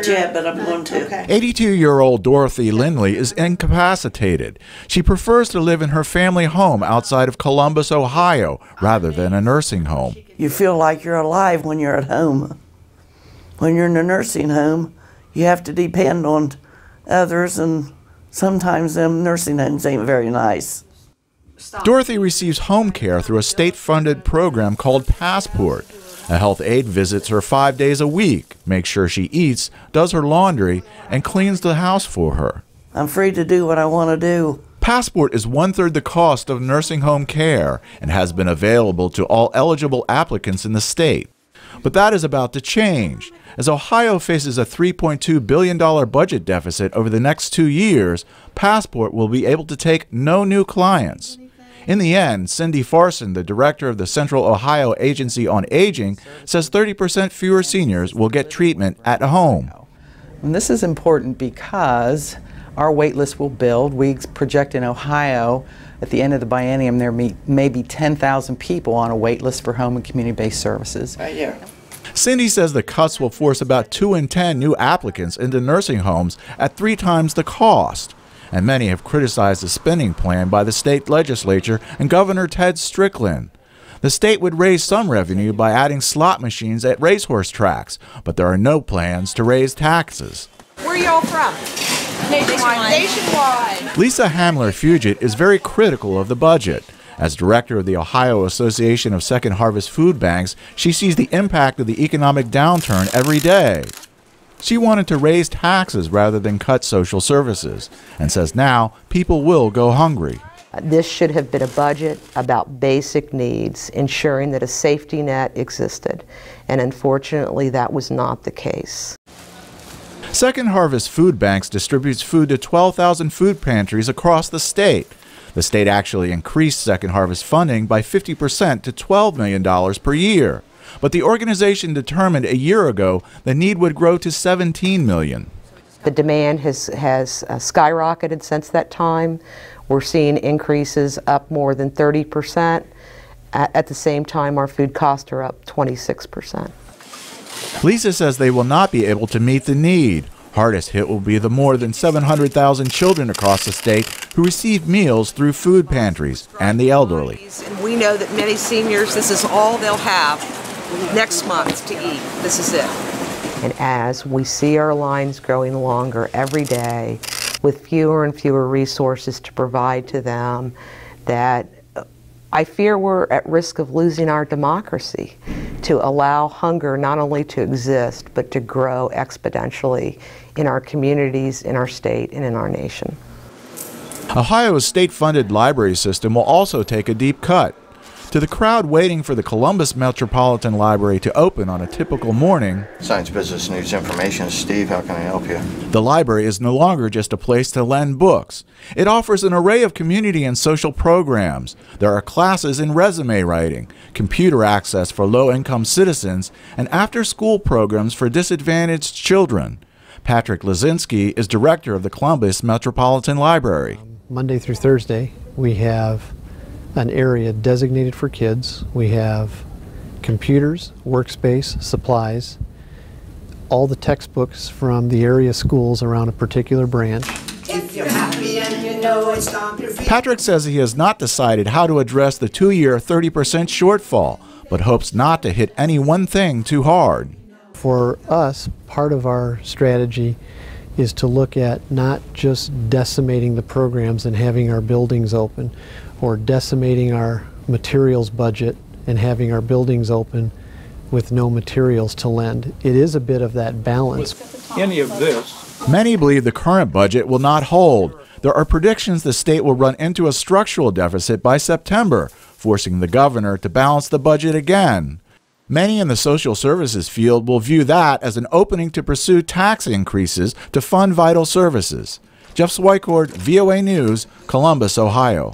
Not yet, but I'm going to. Okay. 82-year-old Dorothy Lindley is incapacitated. She prefers to live in her family home outside of Columbus, Ohio, rather than a nursing home. You feel like you're alive when you're at home. When you're in a nursing home, you have to depend on others, and sometimes them nursing homes ain't very nice. Dorothy receives home care through a state-funded program called Passport. A health aide visits her 5 days a week, makes sure she eats, does her laundry, and cleans the house for her. I'm free to do what I want to do. Passport is 1/3 the cost of nursing home care and has been available to all eligible applicants in the state. But that is about to change. As Ohio faces a $3.2 billion budget deficit over the next 2 years, Passport will be able to take no new clients. In the end, Cindy Farson, the director of the Central Ohio Agency on Aging, says 30% fewer seniors will get treatment at home. And this is important because our wait list will build. We project in Ohio at the end of the biennium there may be 10,000 people on a wait list for home and community-based services. Right here. Cindy says the cuts will force about 2 in 10 new applicants into nursing homes at 3 times the cost. And many have criticized the spending plan by the state legislature and Governor Ted Strickland. The state would raise some revenue by adding slot machines at racehorse tracks, but there are no plans to raise taxes. Where are y'all from? Nationwide. Lisa Hamler-Fugit is very critical of the budget. As director of the Ohio Association of Second Harvest Food Banks, she sees the impact of the economic downturn every day. She wanted to raise taxes rather than cut social services, and says now people will go hungry. This should have been a budget about basic needs, ensuring that a safety net existed, and unfortunately that was not the case. Second Harvest Food Banks distributes food to 12,000 food pantries across the state. The state actually increased Second Harvest funding by 50% to $12 million per year. But the organization determined a year ago the need would grow to $17 million. The demand has skyrocketed since that time. We're seeing increases up more than 30%. At the same time, our food costs are up 26%. Lisa says they will not be able to meet the need. Hardest hit will be the more than 700,000 children across the state who receive meals through food pantries and the elderly. And we know that many seniors, this is all they'll have next month to eat. This is it. And as we see our lines growing longer every day with fewer and fewer resources to provide to them, that I fear we're at risk of losing our democracy to allow hunger not only to exist but to grow exponentially in our communities, in our state, and in our nation. Ohio's state-funded library system will also take a deep cut. To the crowd waiting for the Columbus Metropolitan Library to open on a typical morning, Science, Business, News, Information. Steve, how can I help you? the library is no longer just a place to lend books. It offers an array of community and social programs. There are classes in resume writing, computer access for low-income citizens, and after-school programs for disadvantaged children. Patrick Lazinski is director of the Columbus Metropolitan Library. Monday through Thursday, we have an area designated for kids. We have computers, workspace, supplies, all the textbooks from the area schools around a particular branch. If you're happy and you know it, stomp your feet. Patrick says he has not decided how to address the 2-year 30% shortfall, but hopes not to hit any one thing too hard. For us, part of our strategy is to look at not just decimating the programs and having our buildings open, or decimating our materials budget and having our buildings open with no materials to lend. It is a bit of that balance. Any of this. Many believe the current budget will not hold. There are predictions the state will run into a structural deficit by September, forcing the governor to balance the budget again. Many in the social services field will view that as an opening to pursue tax increases to fund vital services. Jeff Swicord, VOA News, Columbus, Ohio.